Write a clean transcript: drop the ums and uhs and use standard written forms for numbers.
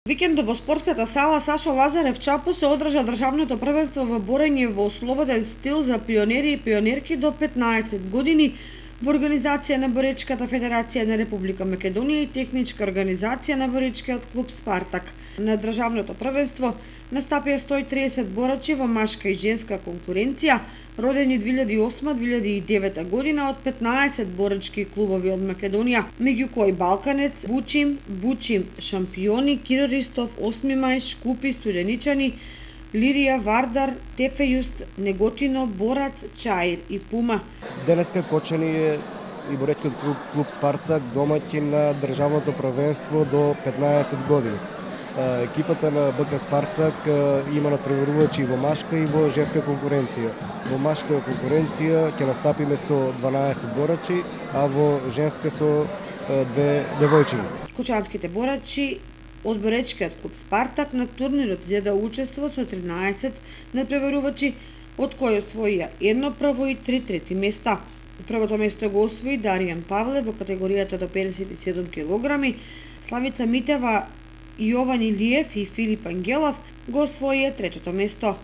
Викендот во спортската сала Сашо Лазарев Чапу се одржа државното првенство во борење во слободен стил за пионери и пионерки до 15 години во организација на Боречката федерација на Република Македонија и техничка организација на Боречкиот клуб Спартак. На државното првенство настапија 130 борачи во машка и женска конкуренција, родени 2008-2009 година од 15 борачки клубови од Македонија, меѓу кои Балканец, Бучим, Шампиони, Киро Ристов, 8 мај, Шкупи, Студеничани, Лирија, Вардар, Тефејуст, Неготино, Борац, Чаир и Пума. Денеска Кочани и Боречкиот клуб Спартак домаќин на државното првенство до 15 години. Екипата на БК Спартак има надпреварувачи во машка и во женска конкуренција. Во машка конкуренција ќе настапиме со 12 борачи, а во женска со 2 девојчиња. Кочанските борачи од Боречкиот клуб Спартак на турнирот за да учествуваат со 13 надпреварувачи, од кои освоија едно прво и 3 трети места. Првото место го освои Даријан Павле во категоријата до 57 килограми, Славица Митева, Јован Илиев и Филип Ангелов го освоија третото место.